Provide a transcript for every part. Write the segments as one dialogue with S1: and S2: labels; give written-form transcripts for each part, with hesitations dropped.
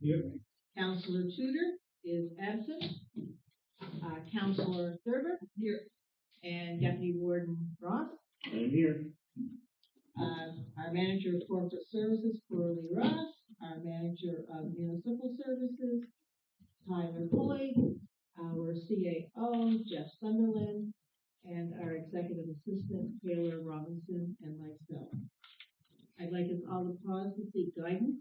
S1: Here.
S2: Councillor Tudor is absent. Councillor Thurber here, and Deputy Warden Ross.
S1: I'm here.
S2: Our Manager of Corporate Services, Coralie Ross. Our Manager of Municipal Services, Tyler Boyd. Our CAO, Jeff Sunderland. And our Executive Assistant, Taylor Robinson, and myself. I'd like us all to pause to seek guidance.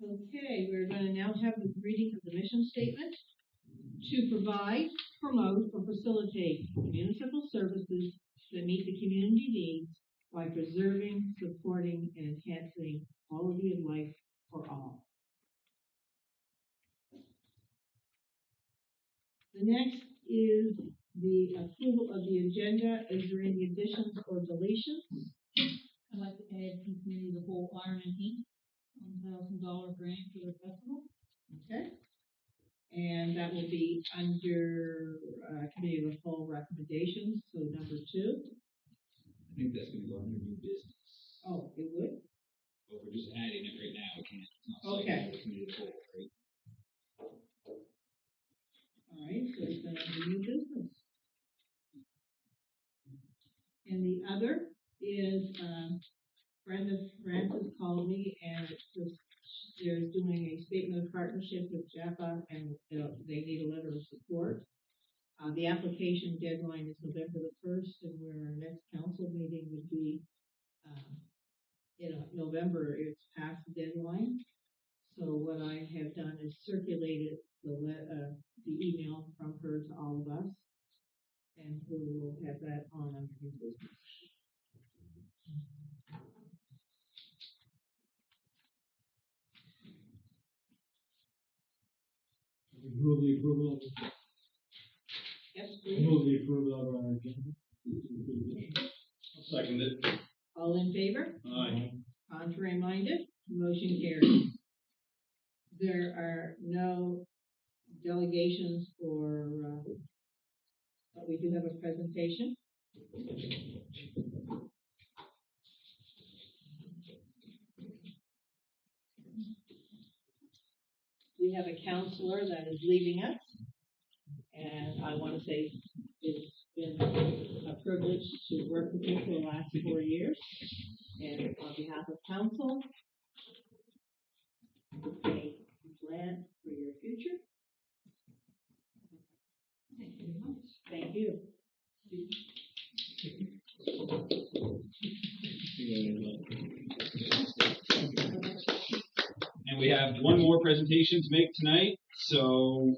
S2: Okay, we're going to now have the reading of the mission statement. To provide, promote, or facilitate municipal services that meet the community needs by preserving, supporting, and enhancing quality of life for all. The next is the approval of the agenda. Is there any additions or deletions?
S3: I'd like to add from committee of the whole Ironman Inc. $1,000 grant for their festival.
S2: Okay. And that will be under committee of the whole recommendations. So number 2.
S4: I think that's going to go under new business.
S2: Oh, it would?
S4: But we're just adding it right now. We can't. It's not
S2: Okay.
S4: the committee of the whole, right?
S2: All right, so it's going to be new business. And the other is Brenda Francis called me, and it's just they're doing a statement of partnership with JAPA, and they need a letter of support. The application deadline is November the 1st, and where our next council meeting would be, November. It's past the deadline. So what I have done is circulated the email from her to all of us, and we will have that on under new business.
S1: Move the approval.
S2: Yes, please.
S1: Move the approval of our agenda. I'll second it.
S2: All in favor?
S1: Aye.
S2: Contrary minded? Motion carries. There are no delegations but we do have a presentation. We have a counselor that is leaving us, and I want to say it's been a privilege to work with him for the last 4 years. And on behalf of council, I plan for your future. Thank you very much. Thank you.
S4: And we have one more presentation to make tonight. So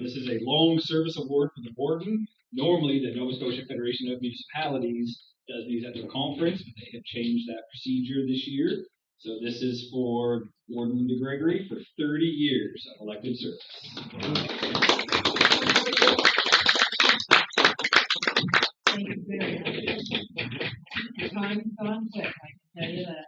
S4: this is a long service award for the warden. Normally, the Nova Scotia Federation of Municipalities does these at their conference, but they have changed that procedure this year. So this is for Warden DIgby for 30 years of elected service.
S2: Thank you very much. Time's gone quick, I can tell you that.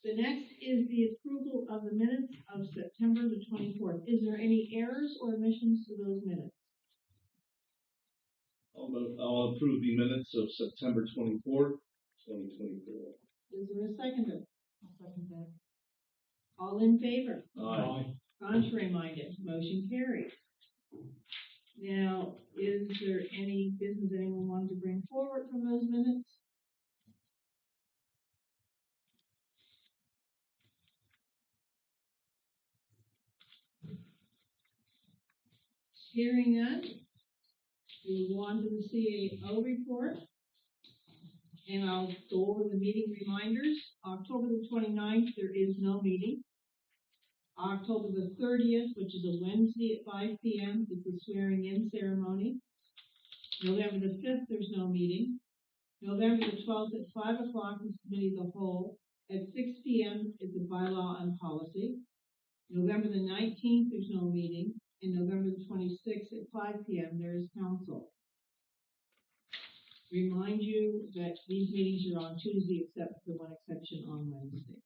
S2: The next is the approval of the minutes of September the 24th. Is there any errors or omissions to those minutes?
S1: I'll approve the minutes of September 24th, 2024.
S2: Is there a seconder?
S3: I'll second that.
S2: All in favor?
S1: Aye.
S2: Contrary minded? Motion carries. Now, is there any business anyone wanted to bring forward from those minutes? Hearing none, we will go on to the CAO report. And I'll go over the meeting reminders. October the 29th, there is no meeting. October the 30th, which is a Wednesday at 5 p.m., is the swearing-in ceremony. November the 5th, there's no meeting. November the 12th at 5 o'clock is committee of the whole. At 6 p.m. is the bylaw and policy. November the 19th, there's no meeting. And November the 26th at 5 p.m., there is council. Remind you that these meetings are on Tuesday, except for one exception on Wednesday.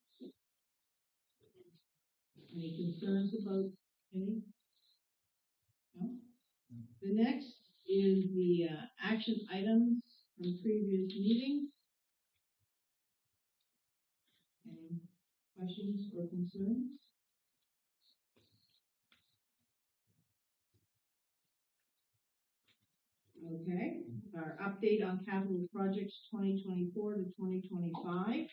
S2: Any concerns about any? No? The next is the action items from previous meetings. Any questions or concerns? Okay, our update on capital projects 2024 to 2025.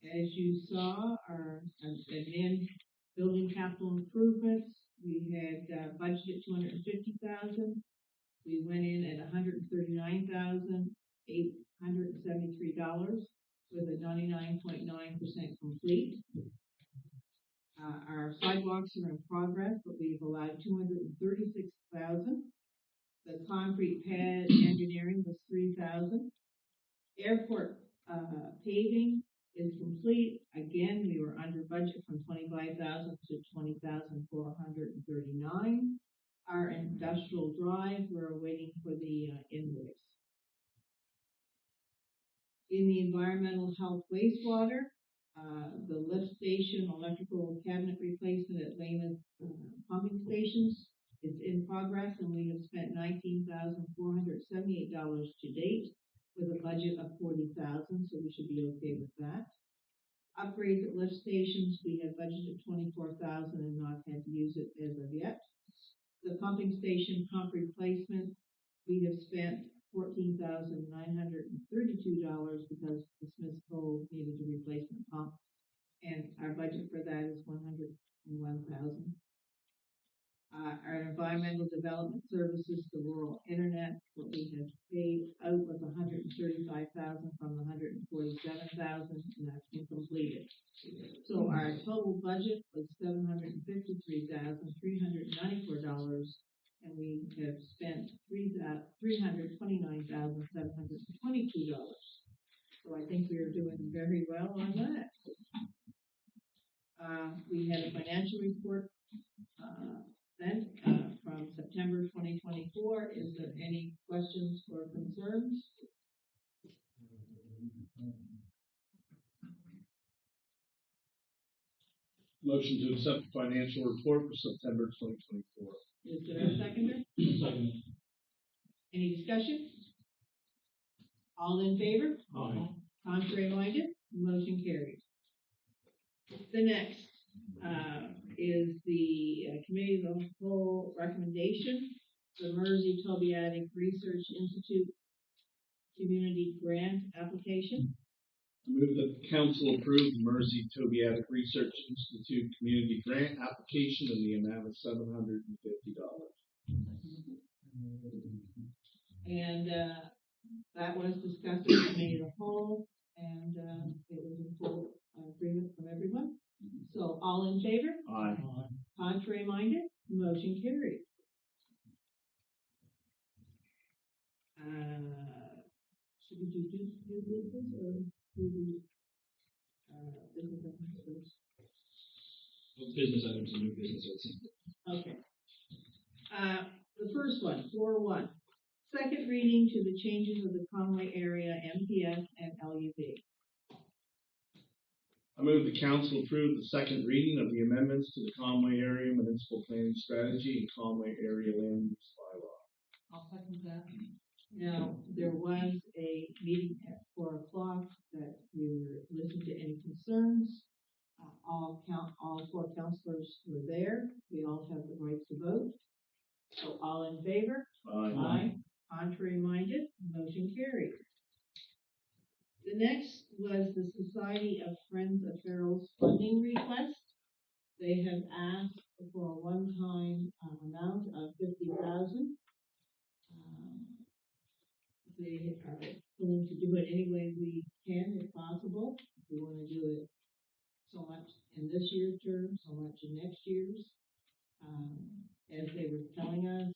S2: As you saw, our admin building capital improvements, we had budgeted $250,000. We went in at $139,873 with a 99.9% complete. Our sidewalks are in progress, but we've allowed $236,000. The concrete pad engineering was $3,000. Airport paving is complete. Again, we were under budget from $25,000 to $20,439. Our industrial drive, we're waiting for the invoice. In the environmental health wastewater, the lift station electrical cabinet replacement at Lehman pumping stations is in progress, and we have spent $19,478 to date with a budget of $40,000, so we should be okay with that. Upgrades at lift stations, we have budgeted $24,000 and not had to use it as of yet. The pumping station pump replacement, we have spent $14,932 because the Smith Cove needed a replacement pump, and our budget for that is $101,000. Our environmental development services, the rural internet, what we have paid out was $135,000 from the $147,000, and that's been completed. So our total budget was $753,394, and we have spent $329,722. So I think we are doing very well on that. We had a financial report from September 2024. Is there any questions or concerns?
S1: Motion to accept the financial report for September 2024.
S2: Is there a seconder?
S1: Second.
S2: Any discussion? All in favor?
S1: Aye.
S2: Contrary minded? Motion carries. The next is the committee of the whole recommendation, the Mersey Tobiatic Research Institute community grant application.
S1: I move that the council approve the Mersey Tobiatic Research Institute community grant application in the amount of $750.
S2: And that was discussed in the committee of the whole, and it was in full agreement from everyone. So all in favor?
S1: Aye.
S2: Contrary minded? Motion carried. Should we do business or do the business items first?
S4: Business items and new business, it seems.
S2: Okay. The first one, 4.1. Second reading to the changes of the Conway area MPS and LUB.
S1: I move the council approve the second reading of the amendments to the Conway Area Municipal Planning Strategy and Conway Area Land Use Bylaw.
S3: I'll second that.
S2: Now, there was a meeting at 4 o'clock that we were listening to any concerns. All four councilors were there. We all have the right to vote. So all in favor?
S1: Aye.
S2: Contrary minded? Motion carried. The next was the Society of Friends of Farrell's funding request. They have asked for a one-time amount of $50,000. They are willing to do it any way we can, if possible. If we want to do it so much in this year's term, so much in next year's. As they were telling us,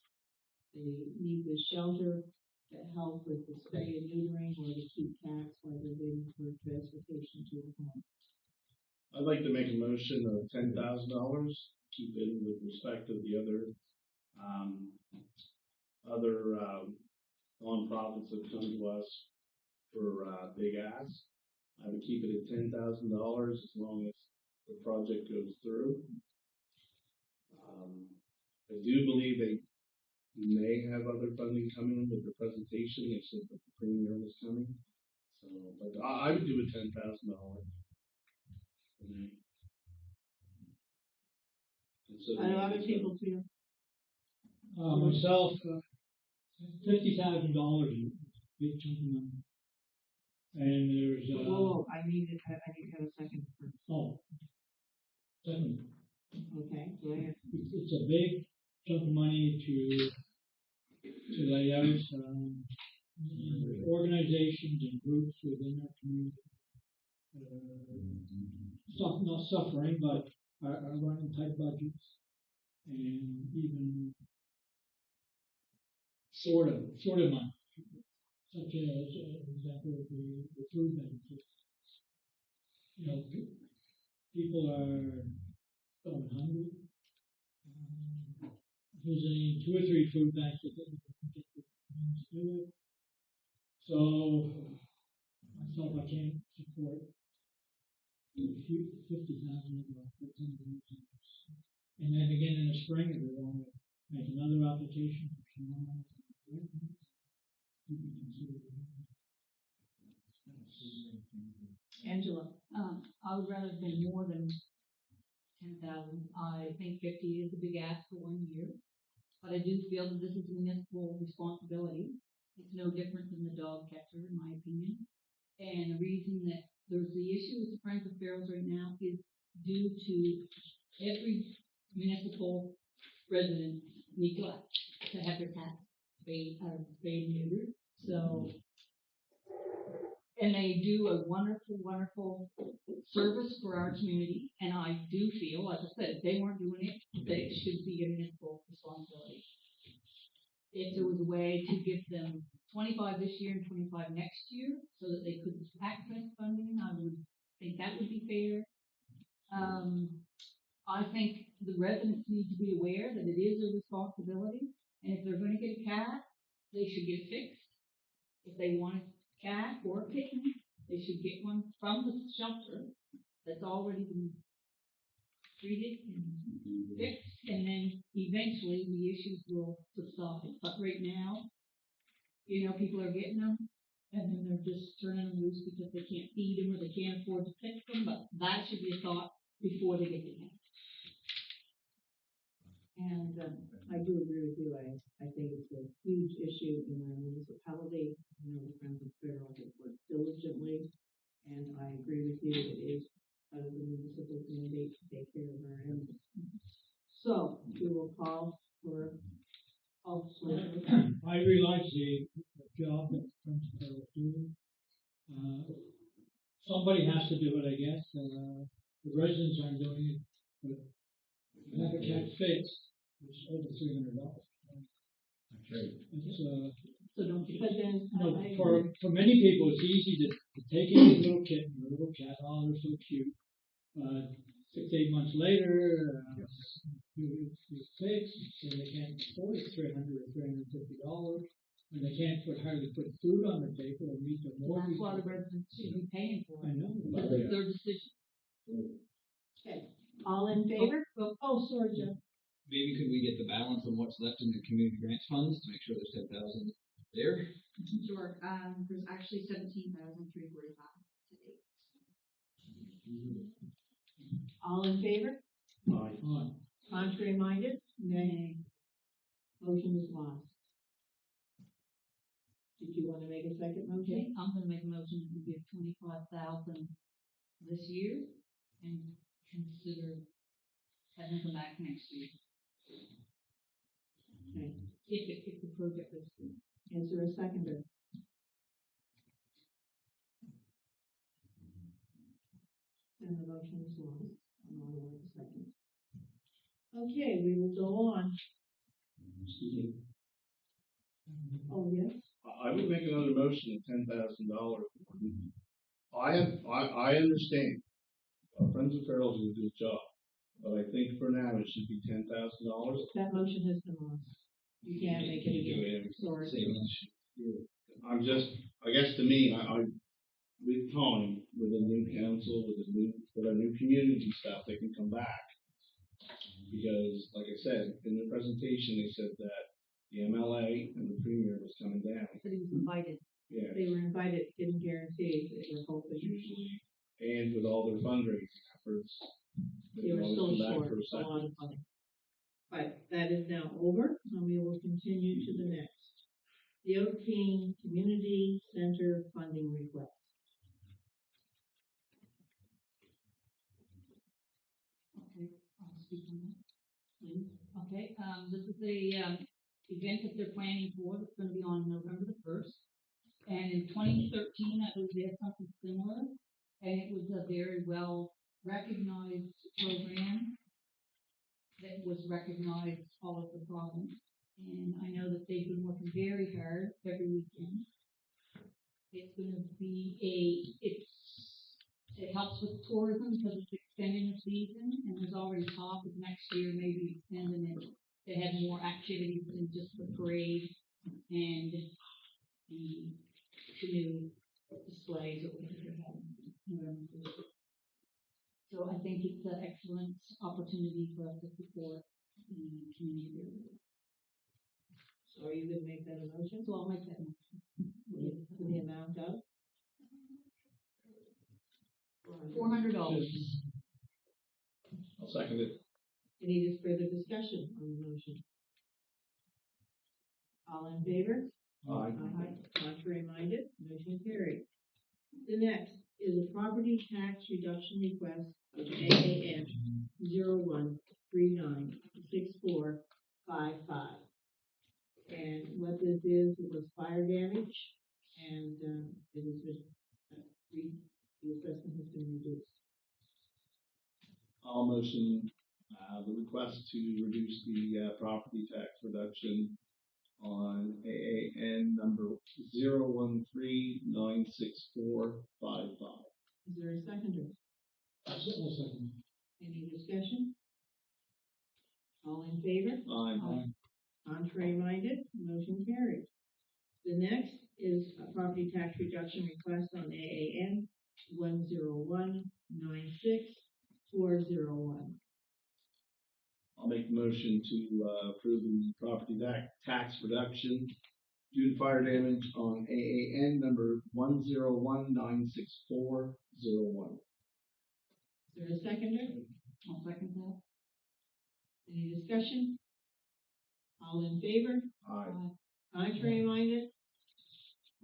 S2: they need the shelter that help with the spay and neutering or to keep cats while they're waiting for transportation to the home.
S1: I'd like to make a motion of $10,000, keep in with respect to the other nonprofits that come to us for big asks. I would keep it at $10,000 as long as the project goes through. I do believe they may have other funding coming with the presentation. They said that the premier was coming. So, but I would do it $10,000.
S2: I know other people feel.
S5: Myself, $50,000 is a big chunk of money. And there's,
S2: Whoa, I need to have a second first.
S5: Second,
S2: Okay, go ahead.
S5: it's a big chunk of money to lay out, organizations and groups within our community. Not suffering, but are running tight budgets and even sort of money, such as, example, the food benefits. You know, people are going hungry. If there's any 2 or 3 food banks that they can get the things to do it. So myself, I can't support 50,000 for 10 years. And then again in the spring, if we want to make another application for someone,
S2: Angela.
S3: I would rather pay more than 10,000. I think 50 is a big ask for 1 year, but I do feel that this is a municipal responsibility. It's no different than the dog catcher, in my opinion. And the reason that there's the issue with the Friends of Ferals right now is due to every municipal resident neglect to have their cats spayed and neutered. So, and they do a wonderful, wonderful service for our community. And I do feel, like I said, if they weren't doing it, that it should be a municipal responsibility. If there was a way to give them 25 this year and 25 next year, so that they could access funding, I would think that would be fair. I think the residents need to be aware that it is a responsibility, and if they're going to get a cat, they should get it fixed. If they want a cat or a kitten, they should get one from the shelter that's already been treated and fixed, and then eventually the issues will subside. But right now, you know, people are getting them, and then they're just turning them loose because they can't feed them or they can't afford to fix them. But that should be a thought before they get the cat.
S2: And I do agree with you. I think it's a huge issue in our municipality. You know, the Friends of Ferals have worked diligently, and I agree with you. It is part of the municipal mandate to take care of our animals. So we will call for.
S5: I realize the job that the Friends of Ferals do. Somebody has to do it, I guess. The residents aren't doing it, but Habitat fixed, it's over $300.
S1: Okay.
S5: It's,
S2: So don't. But then
S5: for many people, it's easy to take in a little kitten, a little cat. Oh, they're so cute. 6 to 8 months later, it's fixed, so they can't afford $300 or $350, and they can't hardly put food on their table or meet their mortgage.
S3: That's why the residents should be paying for it.
S5: I know.
S3: It's their decision.
S2: Okay. All in favor? Oh, sorry, Jeff.
S6: Maybe could we get the balance on what's left in the community grants funds to make sure there's 10,000 there?
S7: Sure. There's actually 17,345 to date.
S2: All in favor?
S5: Aye.
S2: Contrary minded? Nay. Motion is lost. Did you want to make a second motion?
S3: Okay, I'm gonna make a motion to give 25,000 this year and consider having them back next year.
S2: Okay.
S3: If the project is through.
S2: Is there a seconder? And the motion is lost. I'm not aware of a second. Okay, we will go on.
S1: Excuse me.
S2: Oh, yes?
S1: I would make another motion of $10,000. I understand. Our friends of Farrell's do a good job, but I think for now it should be $10,000.
S2: That motion has been lost. You can't make it again, sorry.
S1: I'm just, I guess to me, with time, with a new council, with a new community stuff, they can come back. Because, like I said, in the presentation, they said that the MLA and the premier was coming down.
S3: So he was invited.
S1: Yeah,
S2: They were invited, didn't guarantee, they were hoping.
S1: usually, and with all their fundraising efforts,
S2: They were
S1: can
S2: still
S1: always come back
S2: short
S1: for a
S2: a
S1: second.
S2: lot of money. But that is now over, and we will continue to the next. The Oak King Community Center funding request.
S3: Okay, I'll speak on that, please. Okay, this is a, event that they're planning for, it's gonna be on November the 1st. And in 2013, I believe they had something similar, and it was a very well recognized program that was recognized all over the province. And I know that they've been working very hard every weekend. It's gonna be it helps with tourism because it's extending the season, and there's already talk of next year maybe extending it to have more activities than just the parade and the canoe displays that we're going to have in November 1st. So I think it's an excellent opportunity for us to support the community.
S2: So are you gonna make that a motion?
S3: So I'll make that motion.
S2: For the amount of?
S3: $400.
S1: I'll second it.
S2: Any further discussion on the motion? All in favor?
S1: Aye.
S2: Contrary minded, motion carried. The next is a property tax reduction request of AAN 01396455. And what this is, it was fire damage, and it has been, the assessment has been reduced.
S1: I'll motion, the request to reduce the, property tax reduction on AAN number 01396455.
S2: Is there a seconder?
S5: I'll second.
S2: Any discussion? All in favor?
S1: Aye.
S2: Contrary minded, motion carried. The next is a property tax reduction request on AAN 10196-401.
S1: I'll make the motion to, approve the property tax reduction due to fire damage on AAN number 101964001.
S2: Is there a seconder?
S3: I'll second that.
S2: Any discussion? All in favor?
S1: Aye.
S2: Contrary minded?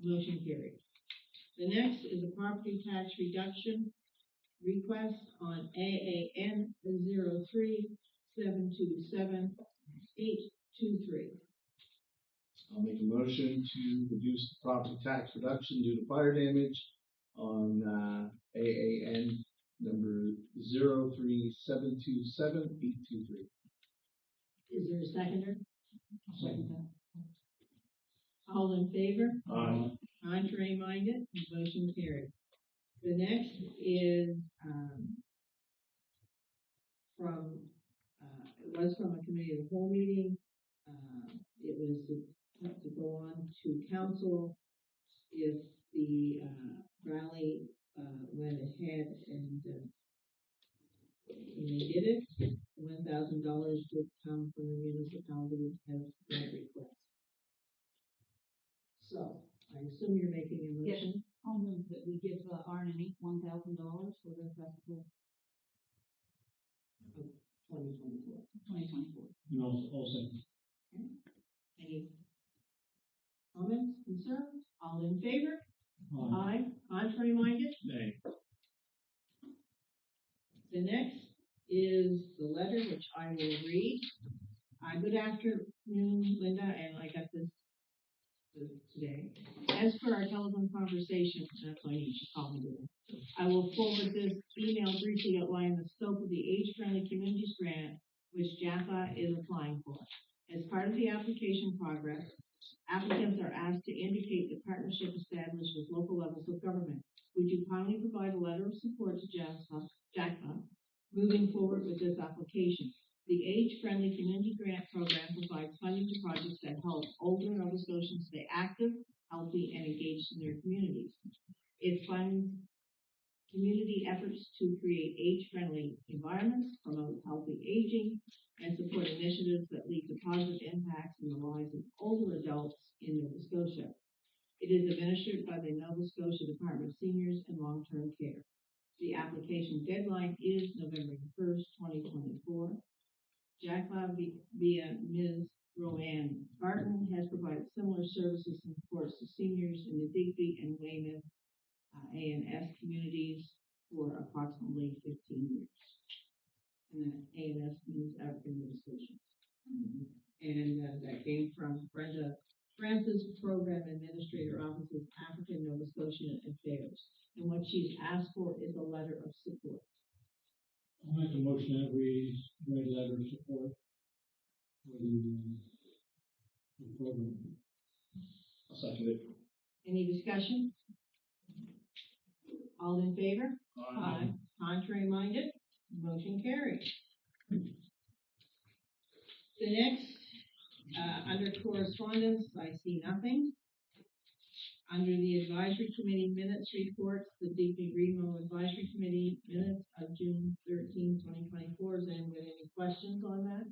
S2: Motion carried. The next is a property tax reduction request on AAN 03727-823.
S1: I'll make a motion to reduce the property tax reduction due to fire damage on, AAN number 03727-823.
S2: Is there a seconder?
S3: I'll second that.
S2: All in favor?
S1: Aye.
S2: Contrary minded? Motion carried. The next is, it was from a committee of the whole meeting. It was to go on to council if the, rally, went ahead and they did it. $1,000 would come from the municipality as grant request. So, I assume you're making a motion?
S3: I'll move that we give R&E $1,000 for their festival
S2: 2024.
S3: 2024.
S5: And I'll second.
S2: Any comments, concerns? All in favor?
S5: Aye.
S2: Aye. Contrary minded?
S1: Nay.
S2: The next is the letter which I will read. Good afternoon, Linda, and I got this today. As per our telephone conversation, that's why you should call me today. I will forward this email briefly outlining the scope of the age-friendly communities grant which Jaffa is applying for. As part of the application progress, Applicants are asked to indicate the partnership established with local levels of government. Would you kindly provide a letter of support to JACPA moving forward with this application? The Age-Friendly Community Grant Program provides funding to projects that help older Nova Scotians stay active, healthy, and engaged in their communities. It funds community efforts to create age-friendly environments, promote healthy aging, and support initiatives that lead to positive impacts in the lives of older adults in Nova Scotia. It is administered by the Nova Scotia Department of Seniors and Long-Term Care. The application deadline is November 1st, 2024. JACPA via Ms. Roanne Barton has provided similar services and supports to seniors in the DIgby and Weymouth A&S communities for approximately 15 years. And then A&S means African Nova Scotians. And that came from Brenda Francis, Program Administrator, Offices, African Nova Scotian Affairs. And what she's asked for is a letter of support.
S5: I'll make a motion that we write a letter of support for the program.
S1: I'll second it.
S2: Any discussion? All in favor?
S1: Aye.
S2: Contrary minded? Motion carried. The next, under correspondence, I see nothing. Under the advisory committee minutes reports, the DIgby Remo Advisory Committee minutes of June 13, 2024. Is anyone got any questions on that?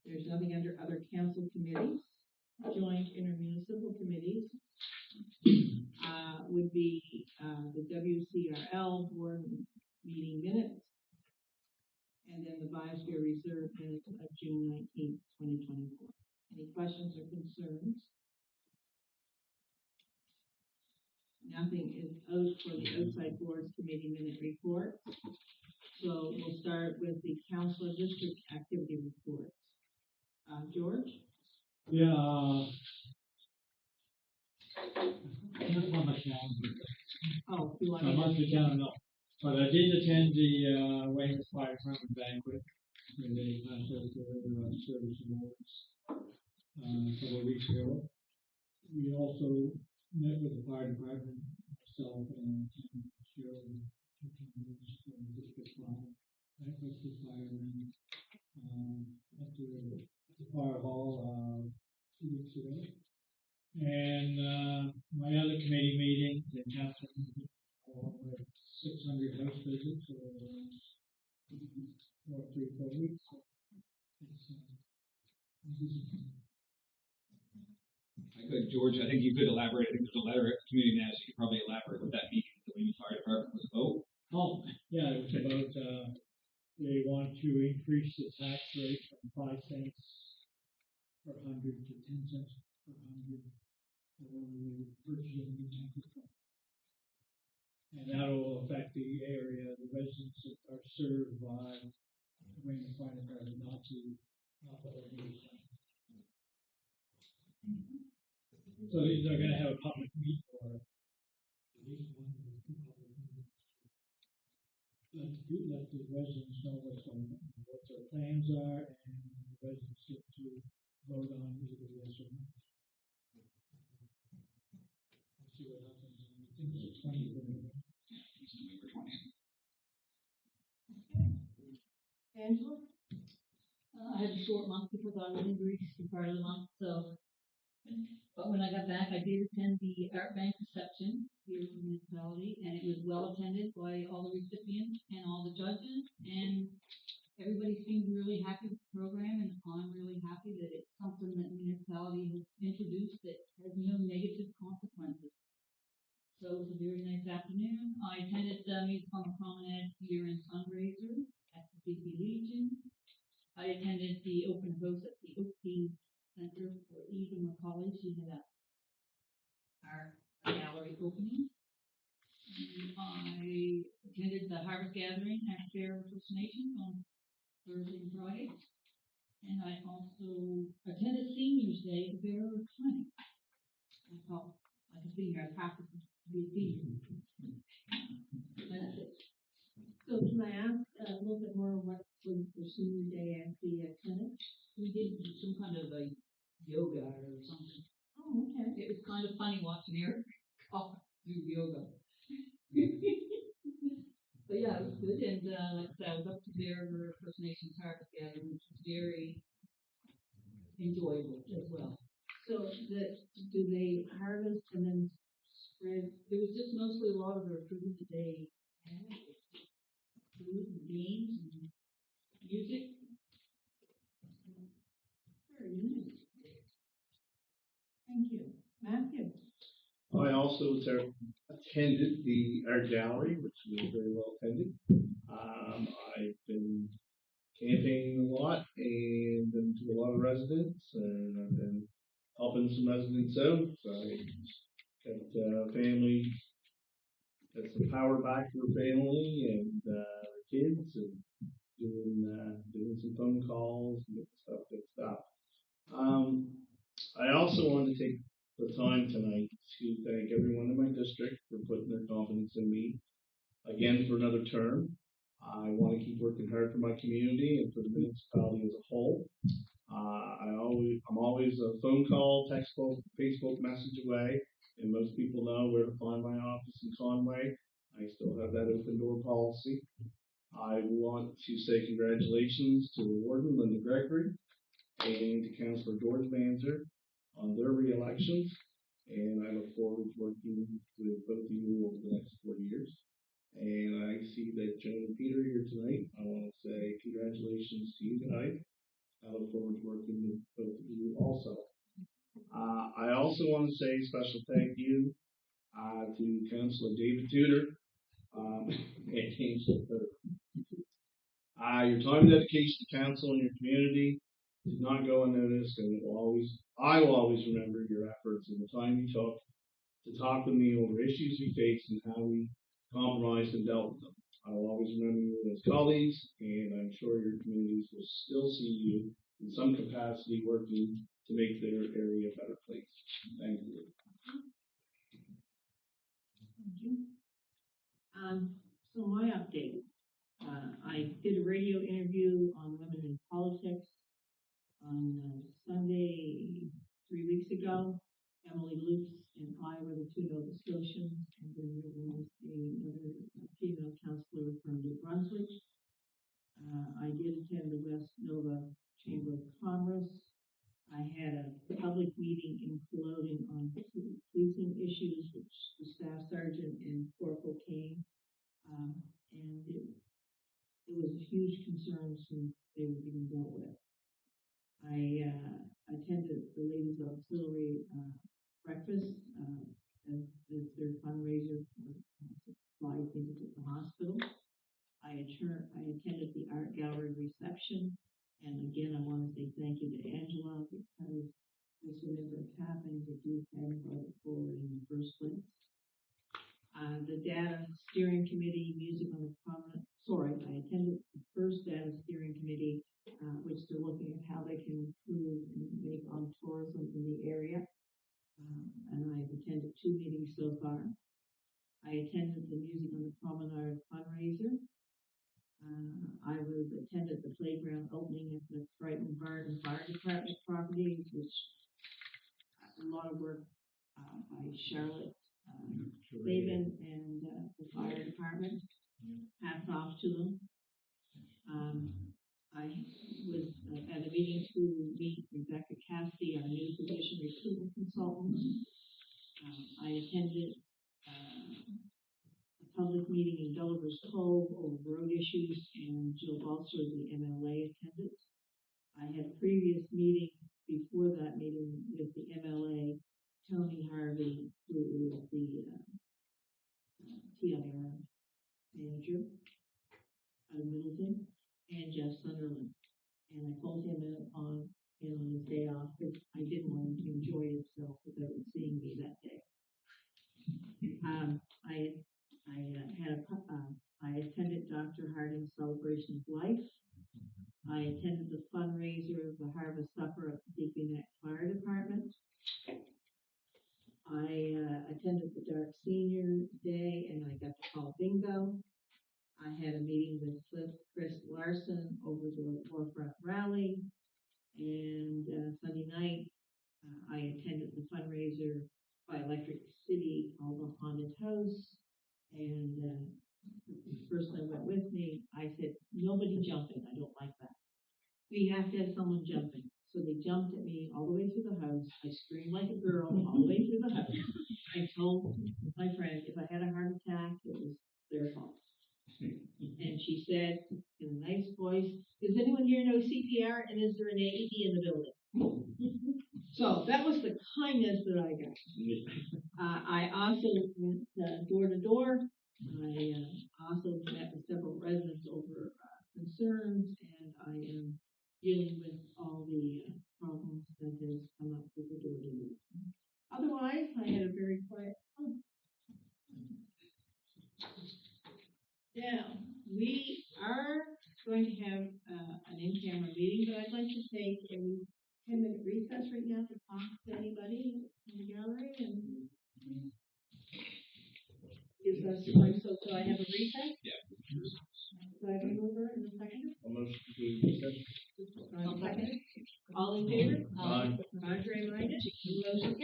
S2: There's nothing under other council committees. Joint intermunicipal committees would be the WCRL board meeting minutes, and then the Biosphere Reserve minutes of June 19th, 2024. Any questions or concerns? Nothing is out for the outside boards committee minute report. So we'll start with the council district activity reports. George?
S5: Yeah, not on my calendar.
S2: Oh, you want
S5: My
S2: me
S5: monthly calendar, no. But I did attend the Weymouth Fire Department banquet, where they passed out their service awards a couple of weeks ago. We also met with the fire department, myself and Cheryl, from District 5. That was the firemen at the fire hall 2 weeks ago. And my other committee meeting, the council meeting, along with 600 house visits over the last 4 weeks. So
S6: I could, George, I think you could elaborate. I think there's a letter at community manager. You could probably elaborate what that meeting the Weymouth Fire Department was about.
S5: Oh, yeah, it was about, they want to increase the tax rate from 5 cents per hundred to 10 cents per hundred for purchasing new tank equipment. And that will affect the area, the residents that are served by the Weymouth Fire Department, not the organization. So they're gonna have a public meeting or at least one or two public meetings. Let the residents know what their plans are, and the residents get to vote on either yes or no. We'll see what happens. I think it's the 20th of November.
S6: It's November 20th.
S2: Angela?
S3: I had a short month because I was in Greece for part of the month, so. But when I got back, I did attend the Art Bank reception here at the municipality, and it was well attended by all the recipients and all the judges, and everybody seemed really happy with the program, and I'm really happy that it's something that the municipality has introduced that has no negative consequences. So it was a very nice afternoon. I attended the Music on the Promenade year-end fundraiser at the DIgby Legion. I attended the open house at the Oak Center for Eva McCauley. She had our gallery opening. And I attended the Harvest Gathering at Fair First Nation on Thursday and Friday. And I also attended Seniors Day at the Bear of Time. I felt like a senior. I practiced to be a senior. And that's it.
S2: So can I ask a little bit more what for senior day at the clinic?
S3: We did some kind of a yoga or something.
S2: Oh, okay.
S3: It was kind of funny watching Eric do yoga. But yeah, it was good, and like I said, I was up to their First Nations harvest gathering, which was very enjoyable as well.
S2: So do they harvest and then spread?
S3: It was just mostly a lot of their food that they had, food and games and music.
S2: Very nice. Thank you. Matthew?
S1: I also attended the art gallery, which was very well attended. I've been campaigning a lot and been to a lot of residents, and I've been helping some residents out. So I got family, got some power back to the family and the kids, and doing some phone calls and good stuff. I also want to take the time tonight to thank everyone in my district for putting their confidence in me again for another term. I want to keep working hard for my community and for the municipality as a whole. I'm always a phone call, text, Facebook message away, and most people know where to find my office in Conway. I still have that open door policy. I want to say congratulations to Warden Linda Gregory and to Councillor George Manzer on their re-elections, and I look forward to working with both of you over the next 4 years. And I see that Joan and Peter are here tonight. I want to say congratulations to you tonight. I look forward to working with both of you also. I also want to say a special thank you to Councillor David Tudor and Councillor Third. Your time and dedication to council and your community did not go unnoticed, and I will always remember your efforts and the time you took to talk with me over issues we faced and how we compromised and dealt with them. I will always remember you as colleagues, and I'm sure your communities will still see you in some capacity working to make their area a better place. Thank you.
S2: Thank you. So my update. I did a radio interview on women in politics on Sunday 3 weeks ago. Emily Lutz and I were the two Nova Scotians, and then there was another female councillor from New Brunswick. I did attend the West Nova Chamber of Commerce. I had a public meeting in Culloden on policing issues, which the staff sergeant and corporal came, and it was a huge concern since they were being dealt with. I attended the Ladies Auxiliary breakfast as their fundraiser for supply things at the hospital. I attended the art gallery reception, and again, I want to say thank you to Angela because this would never have happened if you hadn't brought it forward in the first place. The data steering committee, music on the prominent. I attended the first data steering committee, which they're looking at how they can improve and make on tourism in the area. And I've attended 2 meetings so far. I attended the Music on the Promenade fundraiser. I attended the playground opening at the Brighton Barn Fire Department property, which a lot of work by Charlotte Laban and the fire department. Hats off to them. I was at a meeting to meet Rebecca Cassidy, our new position recruitment consultant. I attended a public meeting in Gulliver's Cove over road issues, and Jill Balser, the MLA, attended. I had a previous meeting before that meeting with the MLA, Tony Harvey, who is the TIR manager out of Middleton, and Jeff Sunderland. And I called him on his day off because I didn't want him to enjoy himself without seeing me that day. I attended Dr. Harding's celebration of life. I attended the fundraiser of the Harvest Supper at the DIgby Neck Fire Department. I attended the Dark Senior Day, and I got to call bingo. I had a meeting with Chris Larson over the Warfront Rally, and Sunday night I attended the fundraiser by Electric City called the Haunted House, and the person that went with me, I said, nobody jumping, I don't like that. We have to have someone jumping. So they jumped at me all the way through the house. I screamed like a girl all the way through the house. I told my friend if I had a heart attack, it was their fault. And she said in a nice voice, does anyone here know CPR and is there an AED in the building? So that was the kindness that I got. I also went door to door. I also met with several residents over concerns, and I am dealing with all the problems that has come up with the door to door. Otherwise, I had a very quiet month. Now, we are going to have an in-camera meeting, but I'd like to take a 10-minute recess right now to talk to anybody in the gallery and gives us time. So I have a recess?
S6: Yeah.
S2: Do I have a mover and a second?
S1: A motion to recess.
S2: Second. All in favor?
S1: Aye.
S2: Contrary minded? Motion